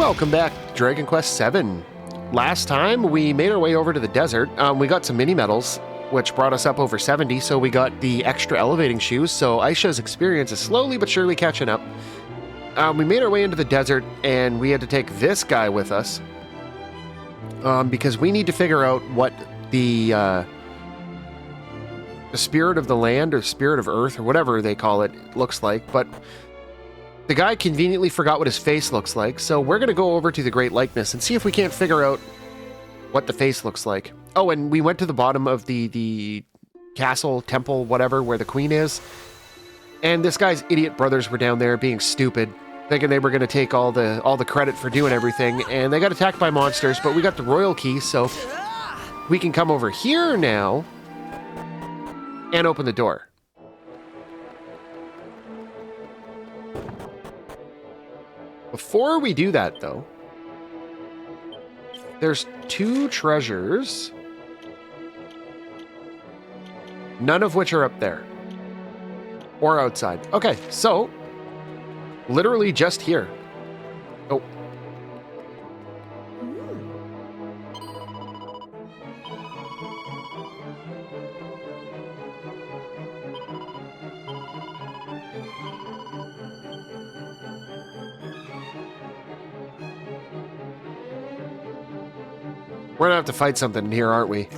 Welcome back to Dragon Quest VII. Last time, we made our way over to the desert. We got some mini-medals, which brought us up over 70, so we got the extra elevating shoes, so Aisha's experience is slowly but surely catching up. We made our way into the desert, and we had to take this guy with us, because we need to figure out what the spirit of the land, or spirit of earth, or whatever they call it, looks like, but the guy conveniently forgot what his face looks like, so we're going to go over to the Great Likeness and see if we can't figure out what the face looks like. Oh, and we went to the bottom of the castle, temple, whatever, where the queen is, and this guy's idiot brothers were down there being stupid, thinking they were going to take all the credit for doing everything, and they got attacked by monsters, but we got the royal key, so we can come over here now and open the door. Before we do that, though, there's two treasures, none of which are up there or outside. Okay, so literally just here. Oh. We're gonna have to fight something here, aren't we?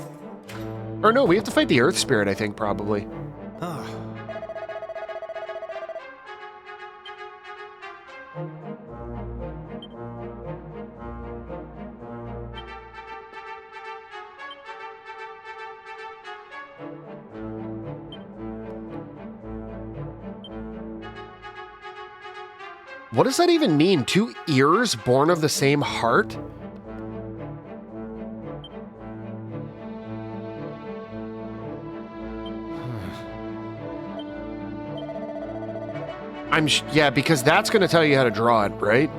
Or no, we have to fight the Earth Spirit, I think, probably. What does that even mean? Two ears born of the same heart? Yeah, because that's going to tell you how to draw it, right?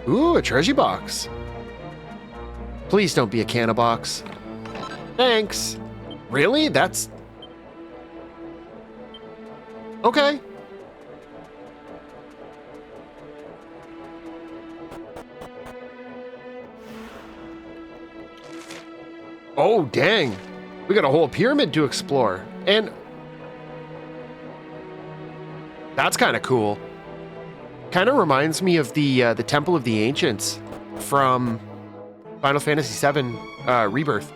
Ooh, a treasure box. Please don't be a canna box. Thanks. Really? That's... Okay. Oh, dang. We got a whole pyramid to explore. And that's kind of cool. Kind of reminds me of the Temple of the Ancients from Final Fantasy VII Rebirth.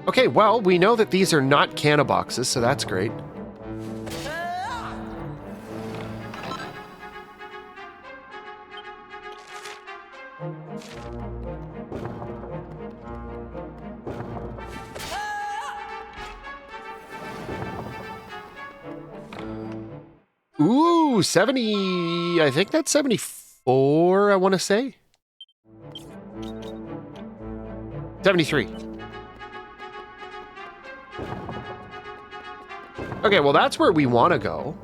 Okay, well, we know that these are not canna boxes, so that's great. Ooh, 70, I think that's 74, I want to say. 73. Okay, well, that's where we want to go.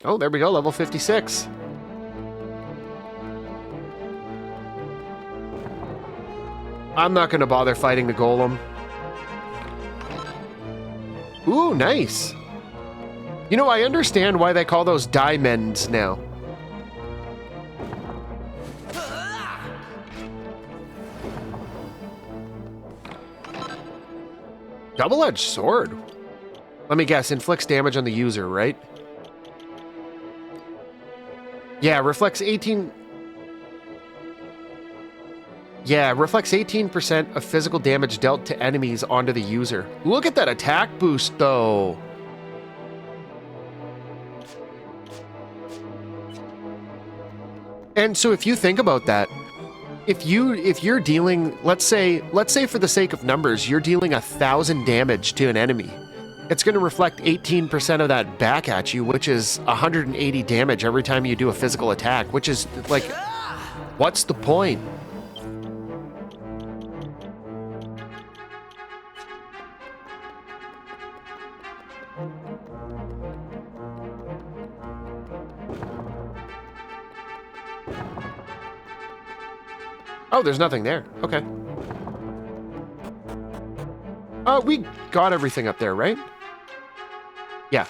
Oh, there we go, level 56. I'm not going to bother fighting the golem. Ooh, nice. You know, I understand why they call those diamonds now. Double-edged sword. Let me guess, inflicts damage on the user, right? Yeah, reflects 18... Yeah, reflects 18% of physical damage dealt to enemies onto the user. Look at that attack boost, though. And so if you think about that, if you're dealing, let's say for the sake of numbers, you're dealing 1,000 damage to an enemy. it's going to reflect 18% of that back at you, which is 180 damage every time you do a physical attack, which is like, what's the point? Oh, there's nothing there. Okay. We got everything up there, right? Yeah.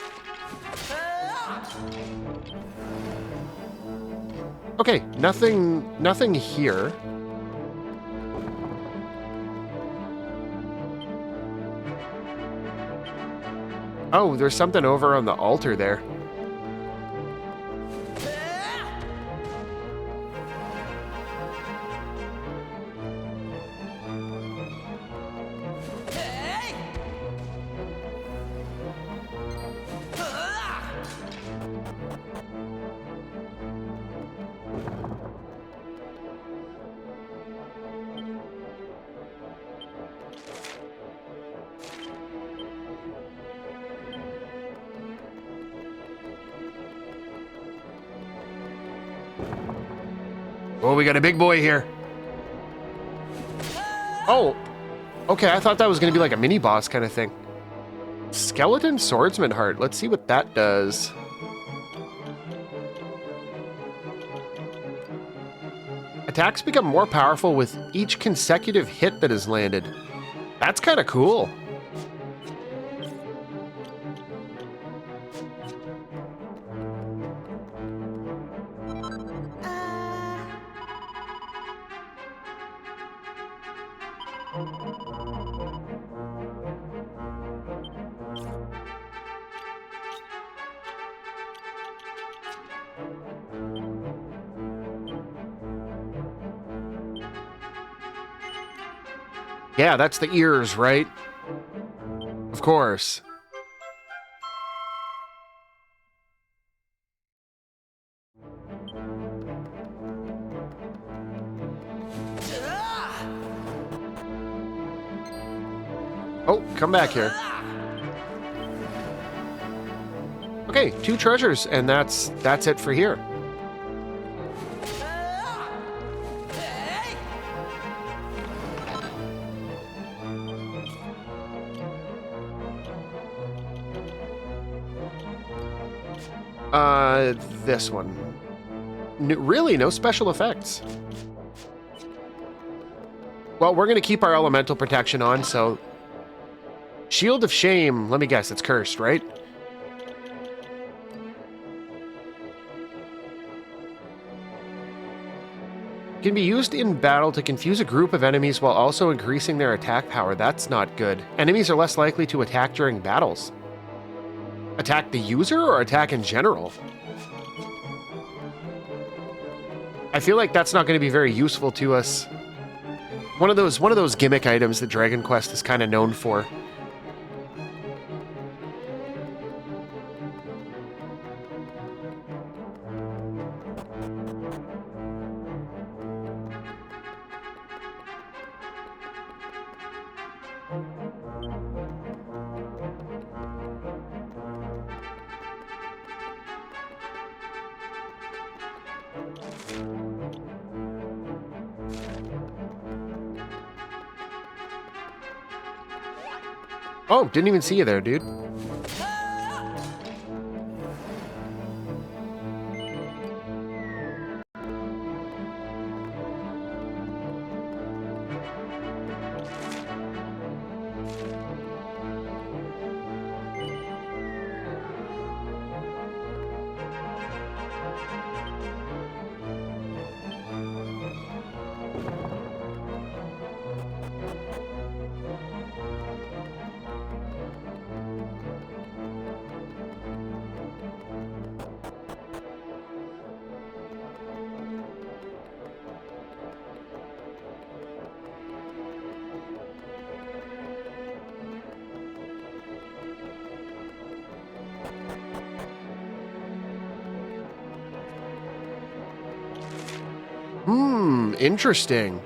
Okay, nothing here. Oh, there's something over on the altar there. Oh, we got a big boy here. Oh, okay. I thought that was going to be like a mini boss kind of thing. Skeleton Swordsman Heart. Let's see what that does. Attacks become more powerful with each consecutive hit that is landed. That's kind of cool. Yeah, that's the ears, right? Of course. Oh, come back here. Okay, 2 treasures, and that's it for here. This one. Really, no special effects. Well, we're going to keep our elemental protection on, so... Shield of Shame, let me guess, it's cursed, right? Can be used in battle to confuse a group of enemies while also increasing their attack power. That's not good. Enemies are less likely to attack during battles. Attack the user or attack in general? I feel like that's not going to be very useful to us. One of those gimmick items that Dragon Quest is kind of known for. Oh, didn't even see you there, dude. Interesting.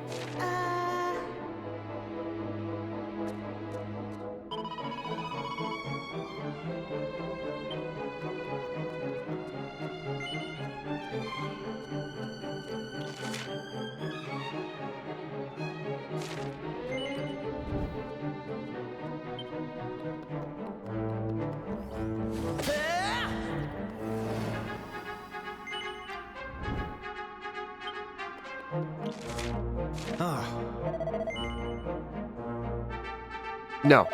No.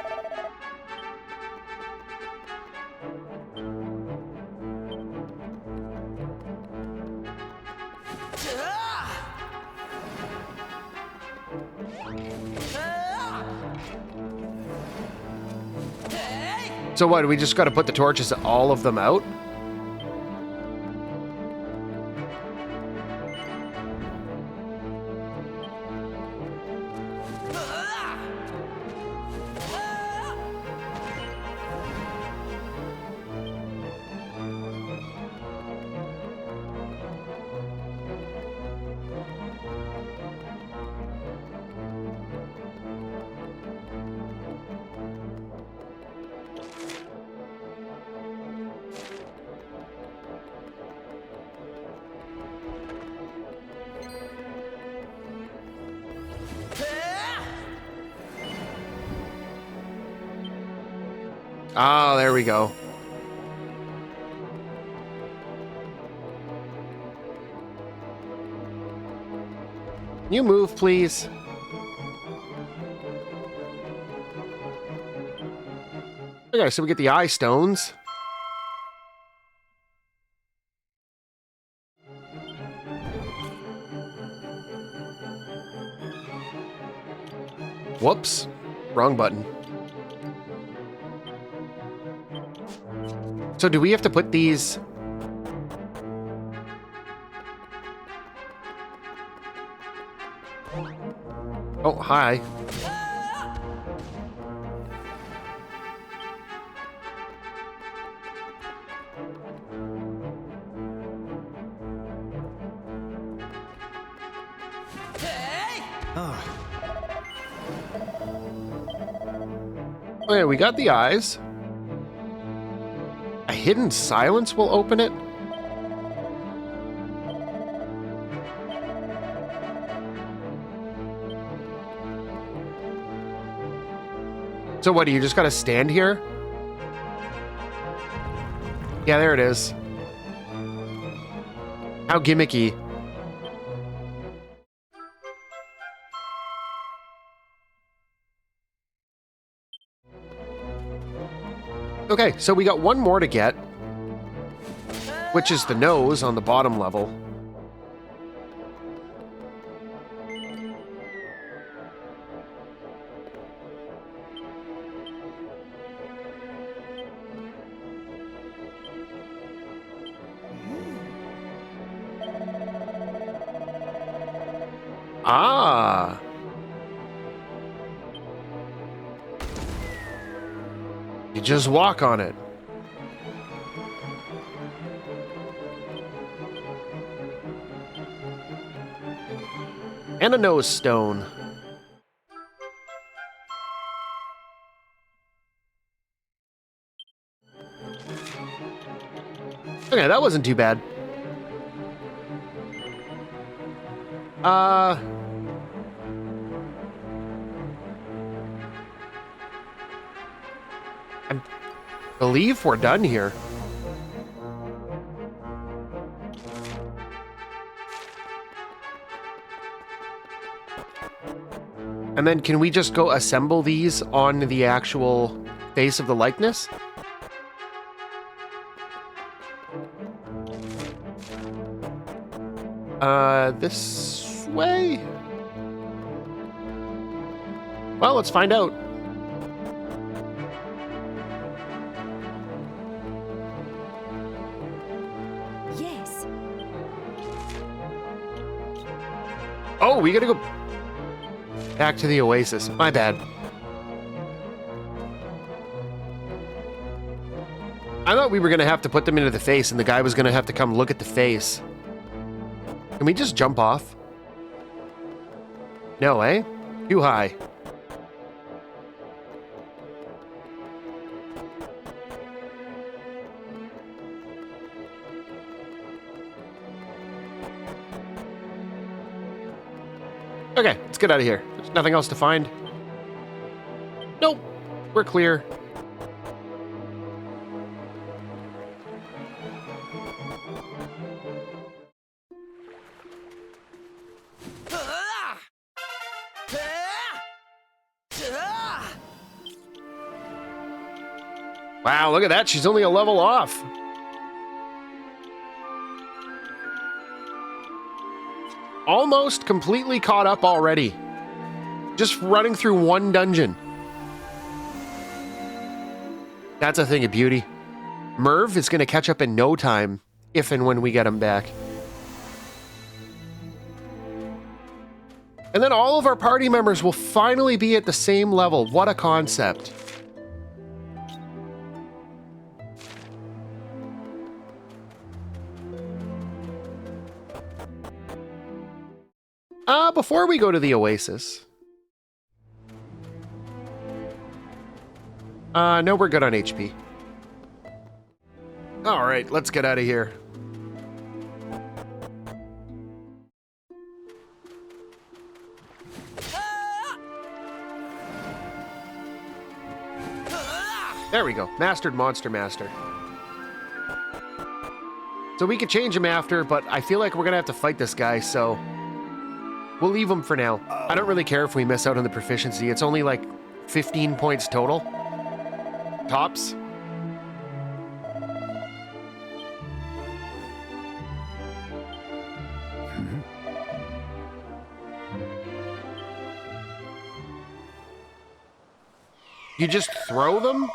So what, we just got to put the torches, all of them out? Ah, there we go. Can you move, please? Okay, so we get the eye stones. Whoops. Wrong button. So do we have to put these... Oh, hi. Okay, we got the eyes. A hidden silence will open it? So what, do you just gotta stand here? Yeah, there it is. How gimmicky. Okay, so we got one more to get, which is the nose on the bottom level. Ah. You just walk on it. And a nose stone. Okay, that wasn't too bad. I believe we're done here. And then can we just go assemble these on the actual face of the likeness? This way? Well, let's find out. Yes. Oh, we gotta go back to the oasis. My bad. I thought we were gonna have to put them into the face and the guy was gonna have to come look at the face. Can we just jump off? No, eh? Too high. Okay, let's get out of here. There's nothing else to find. Nope, we're clear. Wow, look at that. She's only a level off. Almost completely caught up already. Just running through one dungeon. That's a thing of beauty. Merv is going to catch up in no time, if and when we get him back. And then all of our party members will finally be at the same level. What a concept. Before we go to the Oasis. No, we're good on HP. All right, let's get out of here. There we go. Mastered Monster Master. So we could change him after, but I feel like we're going to have to fight this guy, so we'll leave him for now. I don't really care if we miss out on the proficiency. It's only like 15 points total. Tops. You just throw them?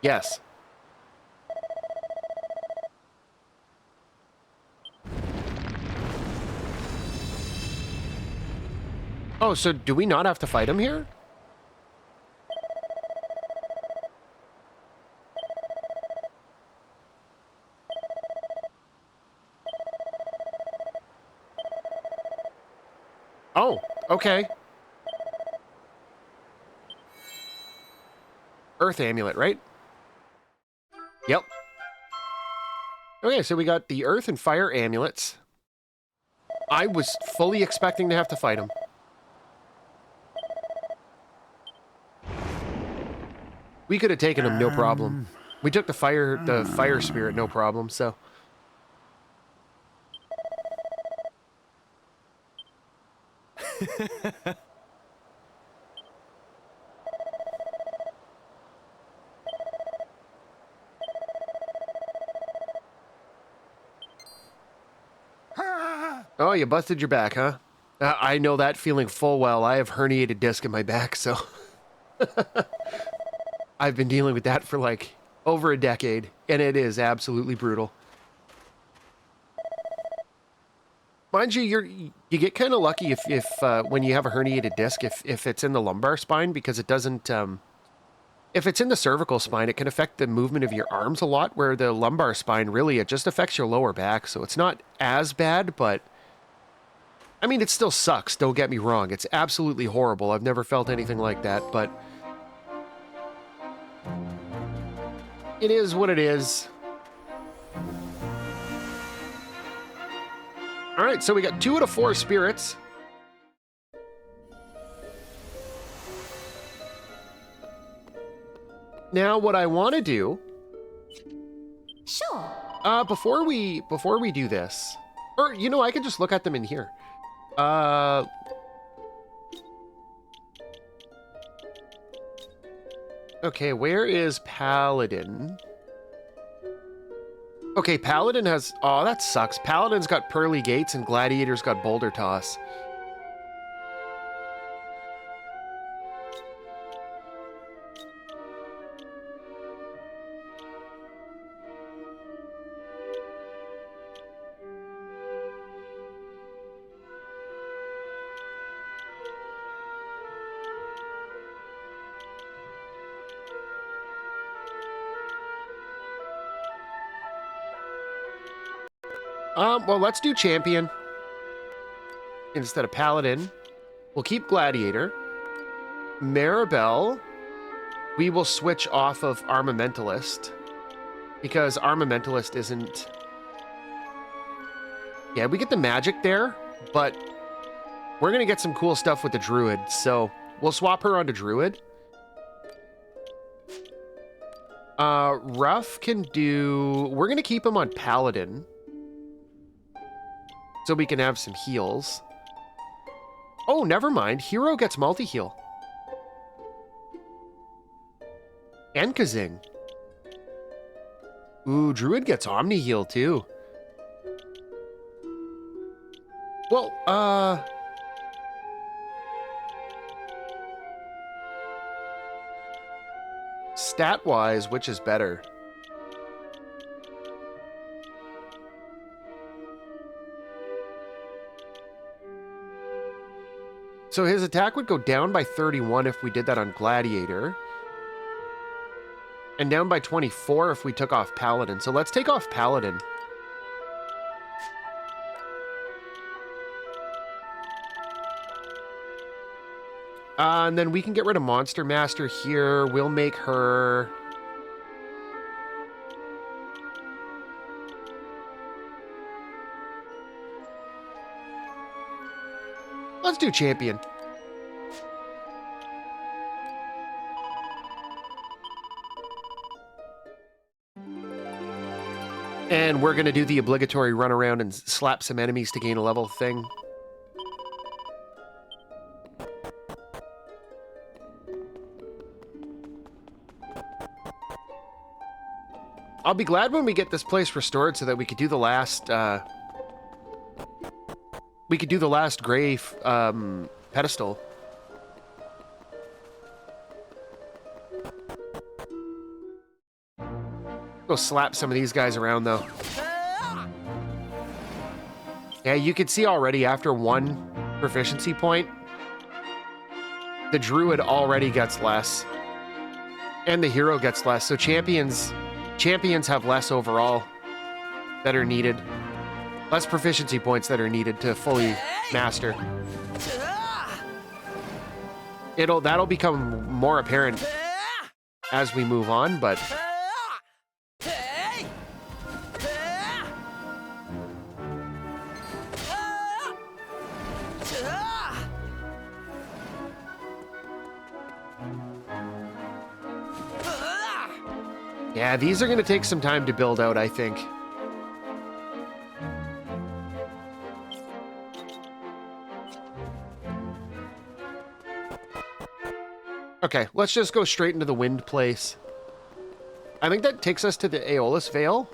Yes. Oh, so do we not have to fight him here? Oh, okay. Earth amulet, right? Yep. Okay, so we got the earth and fire amulets. I was fully expecting to have to fight him. We could have taken him, no problem. We took the fire spirit, no problem, so. Oh, you busted your back, huh? I know that feeling full well. I have herniated disc in my back, so. I've been dealing with that for like over a decade, and it is absolutely brutal. Mind you, you get kind of lucky if when you have a herniated disc, if it's in the lumbar spine, because it doesn't. If it's in the cervical spine, it can affect the movement of your arms a lot. Where the lumbar spine, really, it just affects your lower back, so it's not as bad. But I mean, it still sucks. Don't get me wrong; it's absolutely horrible. I've never felt anything like that, but it is what it is. All right, so we got 2 out of 4 spirits. Now, what I want to do, Sure. before we do this, or you know, I can just look at them in here. Okay, where is Paladin? Okay, Paladin has... Oh, that sucks. Paladin's got Pearly Gates and Gladiator's got Boulder Toss. Well, let's do champion instead of paladin. We'll keep gladiator. Maribel, we will switch off of armamentalist because armamentalist isn't... Yeah, we get the magic there, but we're going to get some cool stuff with the druid, so we'll swap her onto druid. Ruff can do... We're going to keep him on paladin so we can have some heals. Oh, never mind. Hero gets multi-heal. And Kazing. Ooh, druid gets omni-heal too. Well, stat-wise, which is better? So his attack would go down by 31 if we did that on Gladiator. And down by 24 if we took off Paladin. So let's take off Paladin. And then we can get rid of Monster Master here. We'll make her... Let's do Champion. And we're going to do the obligatory run around and slap some enemies to gain a level thing. I'll be glad when we get this place restored so that we could do the last, gray pedestal. Go slap some of these guys around, though. Yeah, you can see already after one proficiency point, the druid already gets less. And the hero gets less, so champions have less overall that are needed. Less proficiency points that are needed to fully master. That'll become more apparent as we move on, but... Yeah, these are going to take some time to build out, I think. Okay, let's just go straight into the wind place. I think that takes us to the Aeolus Vale.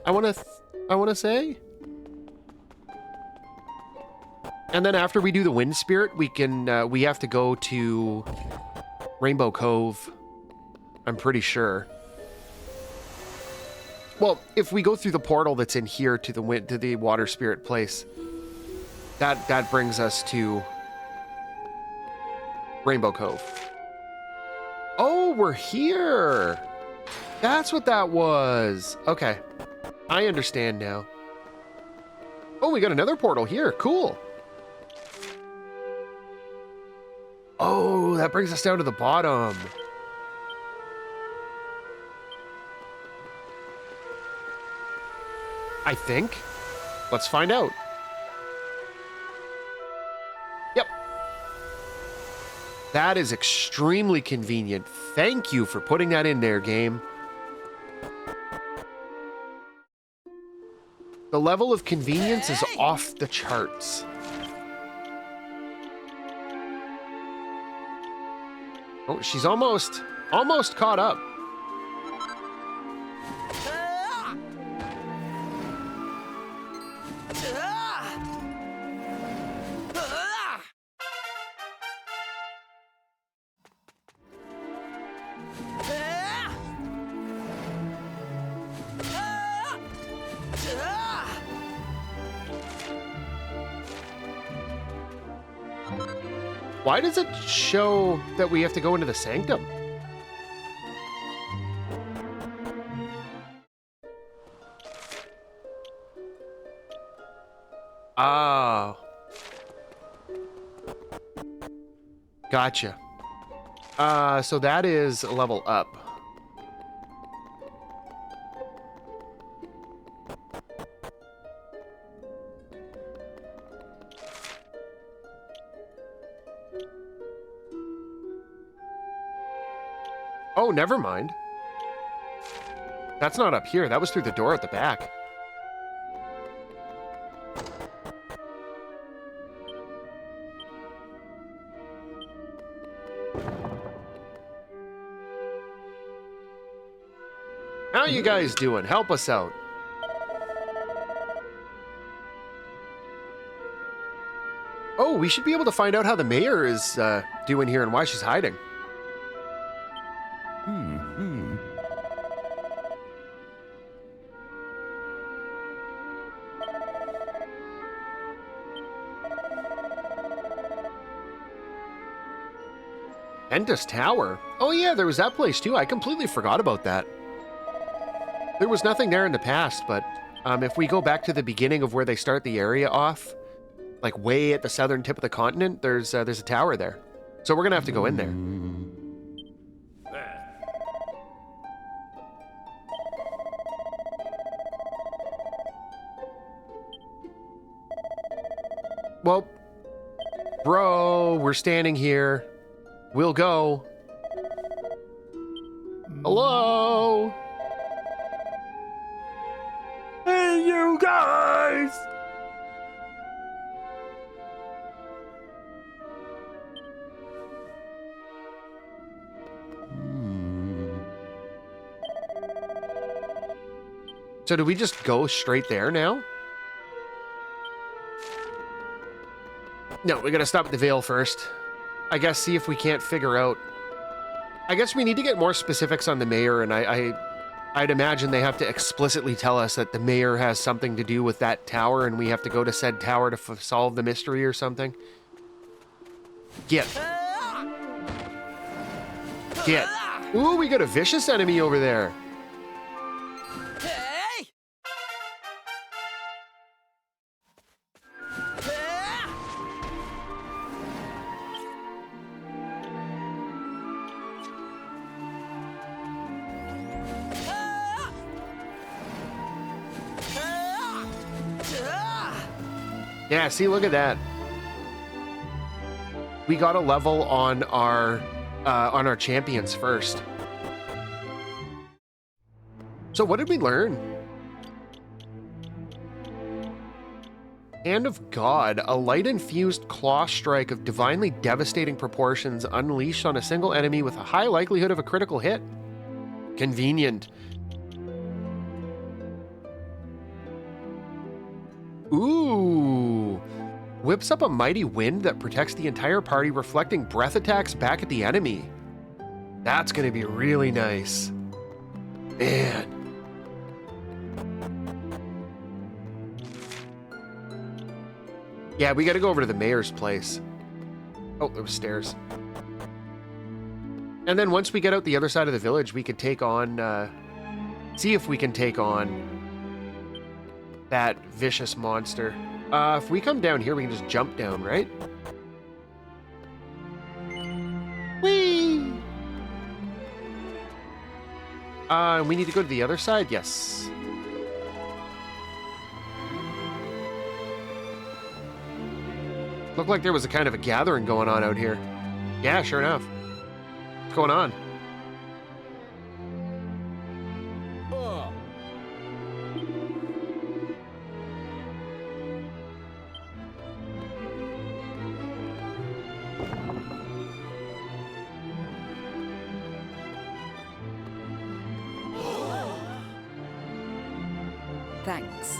I want to say. And then after we do the wind spirit, we have to go to Rainbow Cove. I'm pretty sure. Well, if we go through the portal that's in here to the water spirit place, that brings us to Rainbow Cove. Oh, we're here. That's what that was. Okay. I understand now. Oh, we got another portal here. Cool. Oh, that brings us down to the bottom. I think. Let's find out. Yep. That is extremely convenient. Thank you for putting that in there, game. The level of convenience is off the charts. Oh, she's almost caught up. Why does it show that we have to go into the sanctum? Oh. Gotcha. So that is a level up. Oh, never mind. That's not up here. That was through the door at the back. How you guys doing? Help us out. Oh, we should be able to find out how the mayor is doing here and why she's hiding. Endus Tower? Oh yeah, there was that place too. I completely forgot about that. There was nothing there in the past, but if we go back to the beginning of where they start the area off, like way at the southern tip of the continent, there's a tower there. So we're gonna have to go in there. Well, bro, we're standing here. We'll go. Hello? Hey, you guys! So do we just go straight there now? No, we gotta stop at the Vale first. I guess see if we can't figure out... I guess we need to get more specifics on the mayor, and I'd imagine they have to explicitly tell us that the mayor has something to do with that tower, and we have to go to said tower to solve the mystery or something. Get. Get. Ooh, we got a vicious enemy over there. Yeah, see, look at that. We got a level on our champions first. So what did we learn? Hand of God, a light-infused claw strike of divinely devastating proportions unleashed on a single enemy with a high likelihood of a critical hit. Convenient. Ooh. Whips up a mighty wind that protects the entire party, reflecting breath attacks back at the enemy. That's gonna be really nice. Man. Yeah, we gotta go over to the mayor's place. Oh, there was stairs. And then once we get out the other side of the village, we could take on, see if we can take on that vicious monster. If we come down here, we can just jump down, right? Whee! We need to go to the other side? Yes. Looked like there was a kind of a gathering going on out here. Yeah, sure enough. What's going on? Thanks.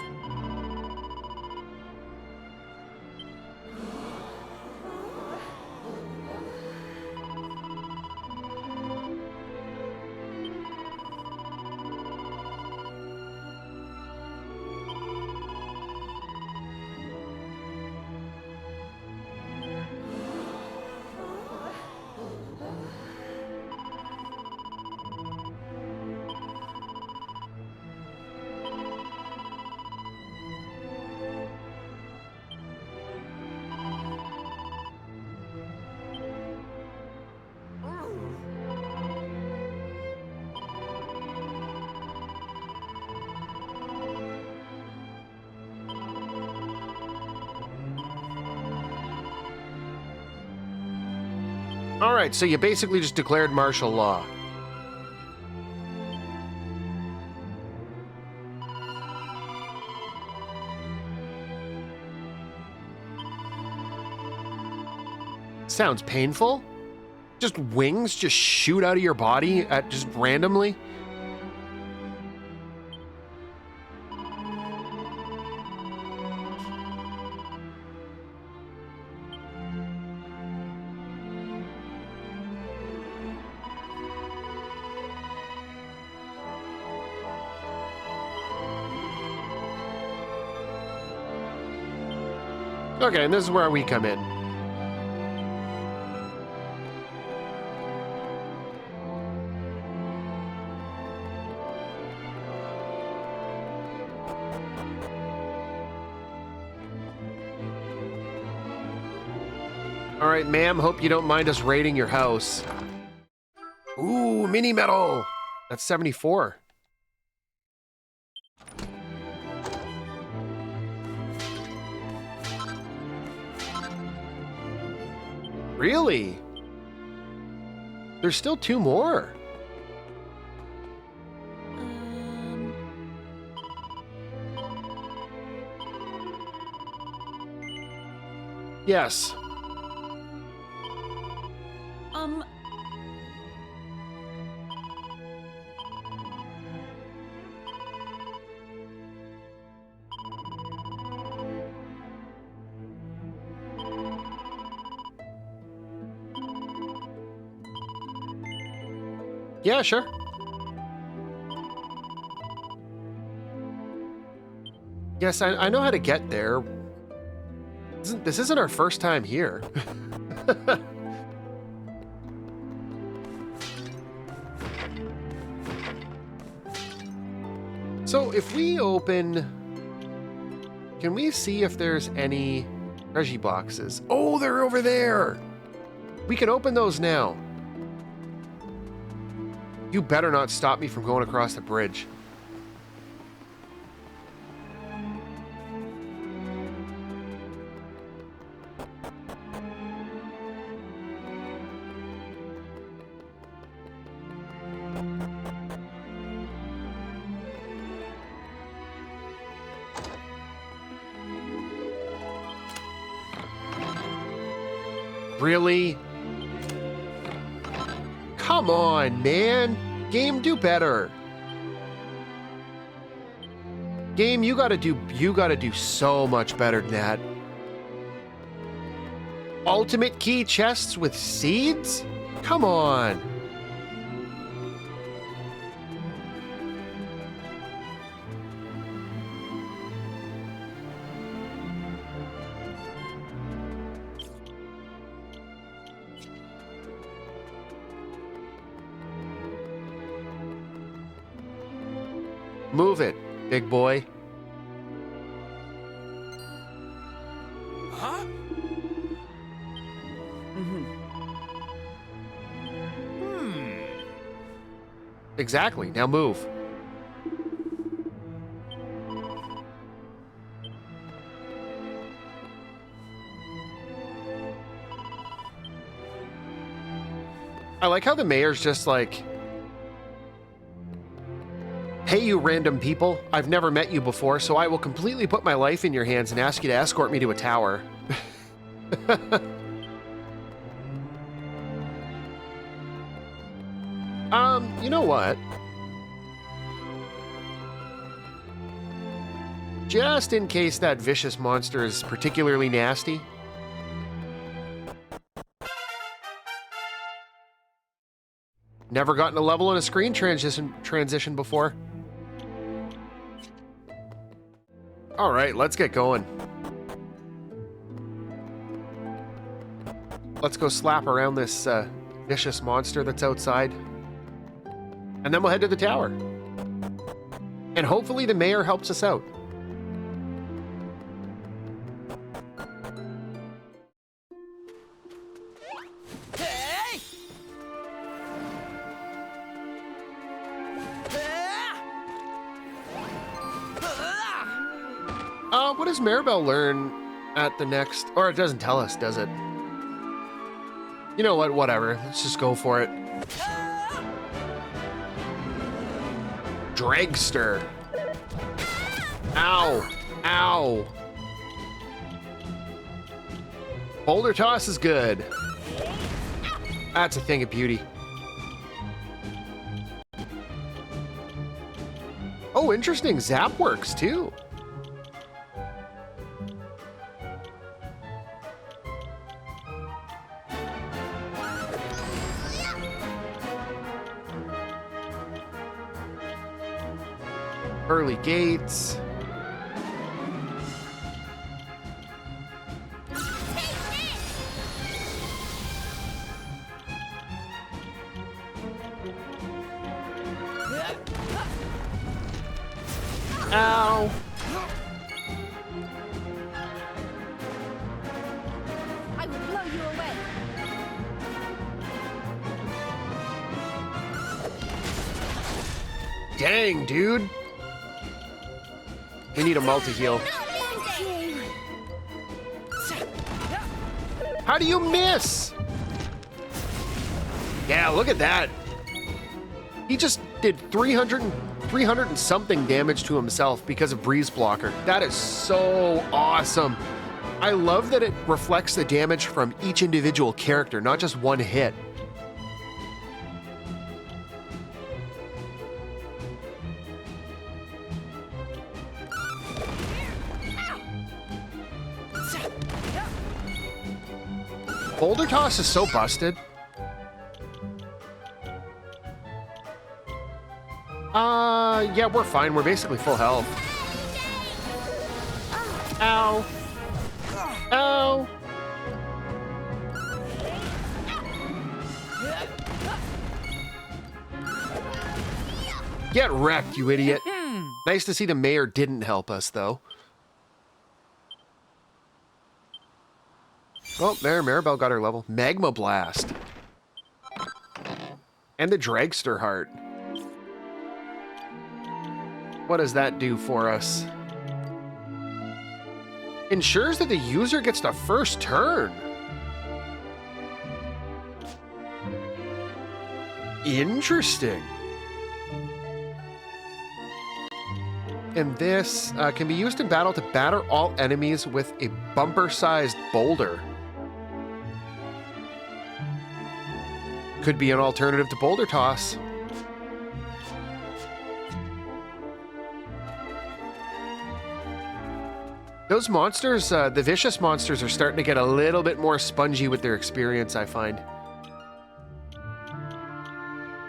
All right, so you basically just declared martial law. Sounds painful. Just wings just shoot out of your body at just randomly. Okay, and this is where we come in. All right, ma'am, hope you don't mind us raiding your house. Ooh, mini metal. That's 74. Really? There's still 2 more. Yes. Yeah, sure. Yes, I know how to get there. This isn't our first time here. So if we open... Can we see if there's any treasure boxes? Oh, they're over there! We can open those now. You better not stop me from going across the bridge. Really? Come on, man. Game, do better. Game, you gotta do so much better than that. Ultimate key chests with seeds? Come on. Move it, big boy. Huh? Exactly. Now move. I like how the mayor's just like, hey, you random people, I've never met you before, so I will completely put my life in your hands and ask you to escort me to a tower. You know what? Just in case that vicious monster is particularly nasty. Never gotten a level in a screen transition before. All right, let's get going. Let's go slap around this vicious monster that's outside. And then we'll head to the tower. And hopefully the mayor helps us out. What does Maribel learn at the next... Or it doesn't tell us, does it? You know what? Whatever. Let's just go for it. Dragster. Ow. Ow. Boulder toss is good. That's a thing of beauty. Oh, interesting. Zap works too. Early gates. Ow. I will blow you away. Dang, dude. We need a multi-heal. Thank you. How do you miss? Yeah, look at that. He just did 300 and something damage to himself because of Breeze Blocker. That is so awesome. I love that it reflects the damage from each individual character, not just one hit. Boulder Toss is so busted. Yeah, we're fine. We're basically full health. Ow. Ow. Get wrecked, you idiot. Nice to see the mayor didn't help us, though. Oh, there, Maribel got her level. Magma Blast. And the Dragster Heart. What does that do for us? Ensures that the user gets the first turn. Interesting. And this can be used in battle to batter all enemies with a bumper-sized boulder. Could be an alternative to Boulder Toss. Those monsters, the vicious monsters, are starting to get a little bit more spongy with their experience, I find.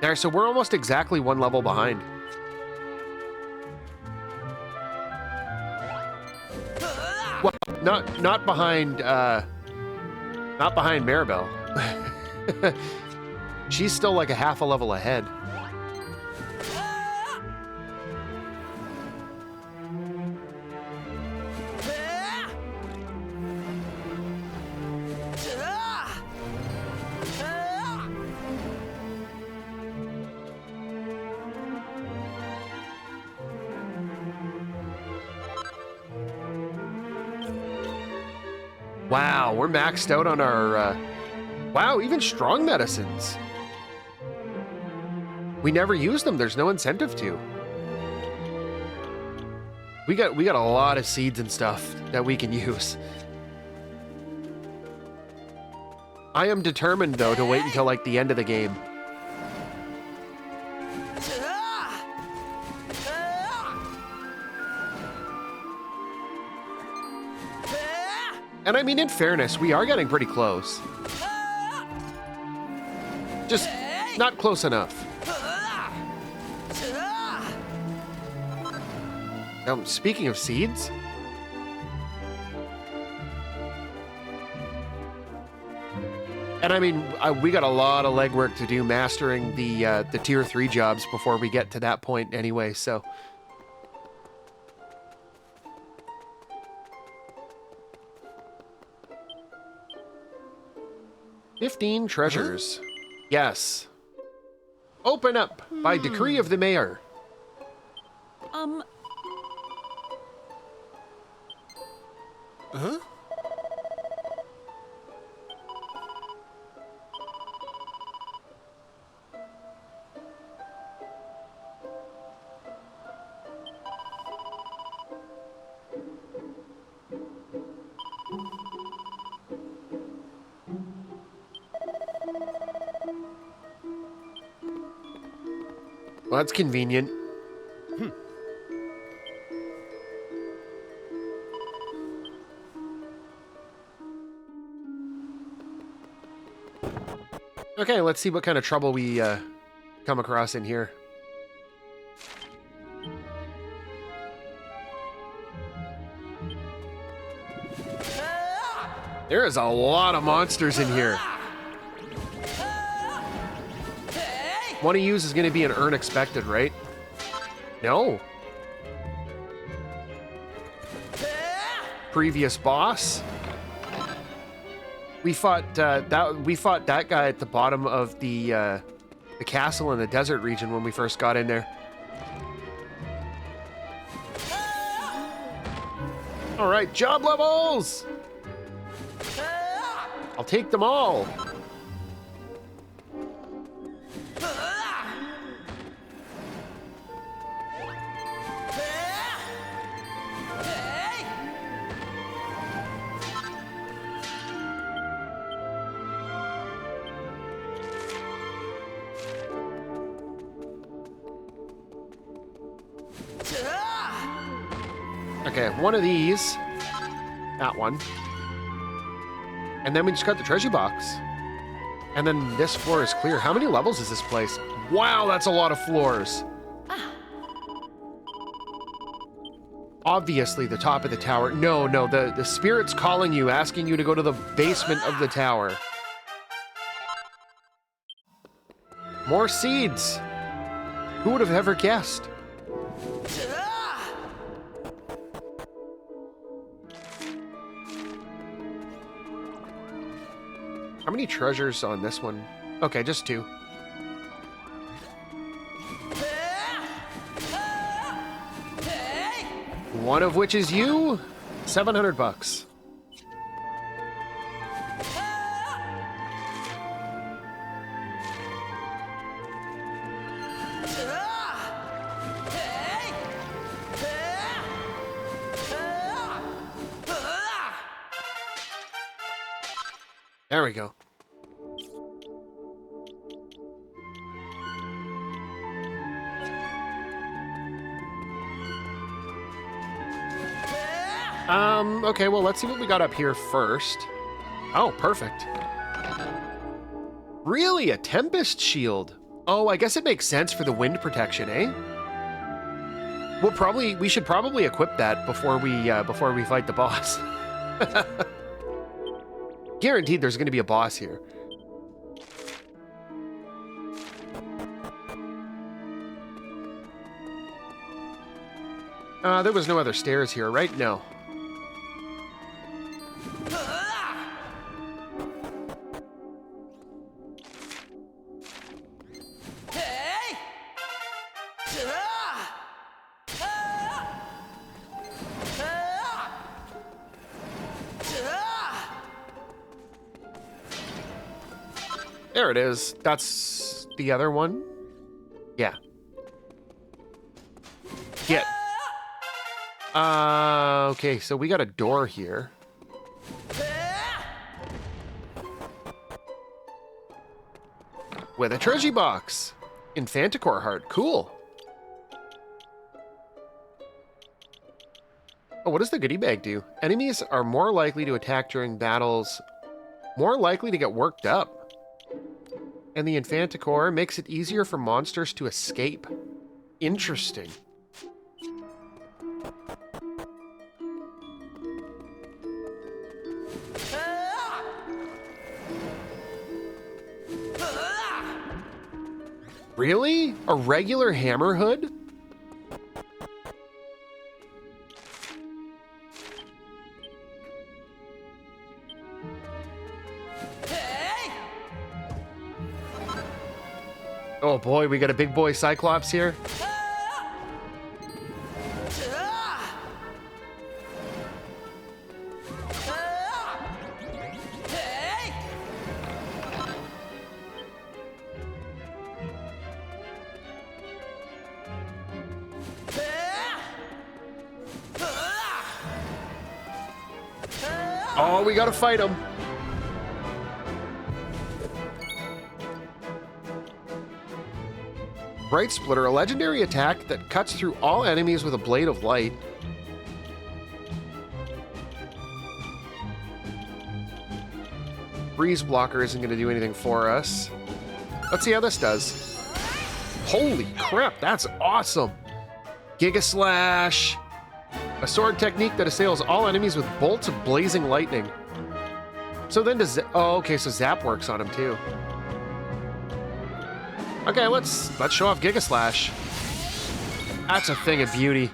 There, so we're almost exactly one level behind. Well, not behind Maribel. She's still like a half a level ahead. Wow, we're maxed out on our, wow, even strong medicines. We never use them, there's no incentive to. We got a lot of seeds and stuff that we can use. I am determined, though, to wait until, like, the end of the game. And I mean, in fairness, we are getting pretty close. Just not close enough. Now, speaking of seeds, and I mean, we got a lot of legwork to do mastering the tier 3 jobs before we get to that point anyway, so. 15 treasures. Yes. Open up by decree of the mayor. Huh? Well, that's convenient. Okay, let's see what kind of trouble we come across in here. There is a lot of monsters in here. One of you is going to be an unexpected, right? No. Previous boss. We fought that guy at the bottom of the castle in the desert region when we first got in there. All right, job levels. I'll take them all. Okay, one of these. That one. And then we just got the treasure box. And then this floor is clear. How many levels is this place? Wow, that's a lot of floors. Obviously, the top of the tower. No, the spirit's calling you, asking you to go to the basement of the tower. More seeds. Who would have ever guessed? How many treasures on this one? Okay, just 2. One of which is you. $700. There we go. Okay, well, let's see what we got up here first. Oh, perfect. Really? A Tempest Shield? Oh, I guess it makes sense for the wind protection, eh? We should probably equip that before we fight the boss. Guaranteed there's going to be a boss here. There was no other stairs here, right? No. There it is. That's the other one? Yeah. Get. Okay, so we got a door here. With a treasure box. Infanticore heart. Cool. Oh, what does the goodie bag do? Enemies are more likely to attack during battles, more likely to get worked up. And the Infanticore makes it easier for monsters to escape. Interesting. Really? A regular hammer hood? Oh boy, we got a big boy Cyclops here. Oh, we gotta fight him. Bright Splitter, a legendary attack that cuts through all enemies with a blade of light. Breeze Blocker isn't going to do anything for us. Let's see how this does. Holy crap, that's awesome! Giga Slash. A sword technique that assails all enemies with bolts of blazing lightning. So then does... Oh, okay, so Zap works on him too. Okay, let's show off Giga Slash. That's a thing of beauty.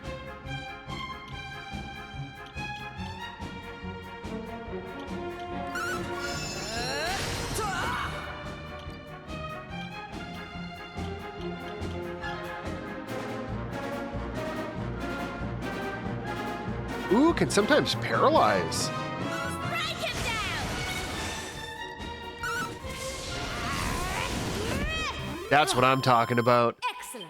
Ooh, can sometimes paralyze. Strike him down. That's what I'm talking about. Excellent.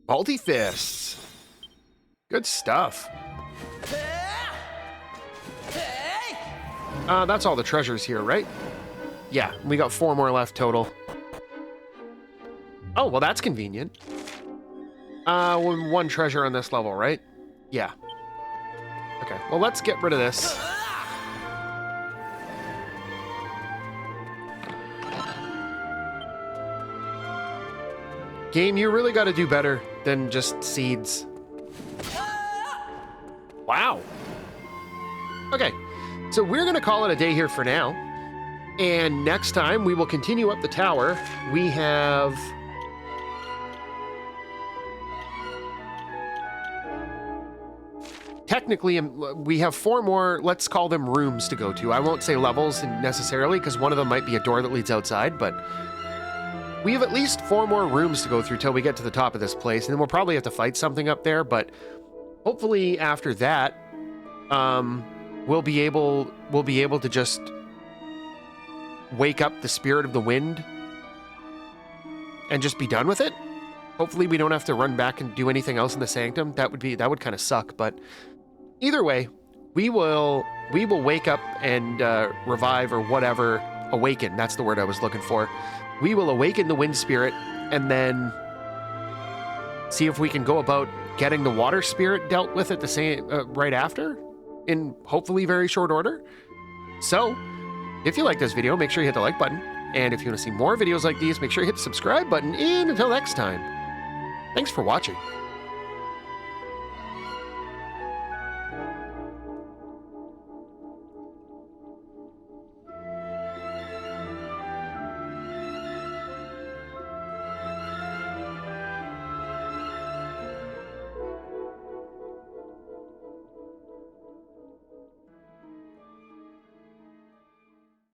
Multi-fists. Good stuff. That's all the treasures here, right? Yeah, we got 4 more left total. Oh, well, that's convenient. One treasure on this level, right? Yeah. Okay, well, let's get rid of this. Game, you really got to do better than just seeds. Wow. Okay, so we're going to call it a day here for now. And next time, we will continue up the tower. We have... Technically, we have 4 more, let's call them rooms to go to. I won't say levels necessarily, because one of them might be a door that leads outside, but we have at least 4 more rooms to go through till we get to the top of this place, and then we'll probably have to fight something up there, but hopefully after that, we'll be able to just wake up the spirit of the wind and just be done with it. Hopefully we don't have to run back and do anything else in the sanctum. That would kind of suck, but either way, we will wake up and revive or whatever, awaken. That's the word I was looking for. We will awaken the wind spirit and then see if we can go about getting the water spirit dealt with at the same right after, in hopefully very short order. So, if you like this video, make sure you hit the like button, and if you want to see more videos like these, make sure you hit the subscribe button. And until next time, thanks for watching.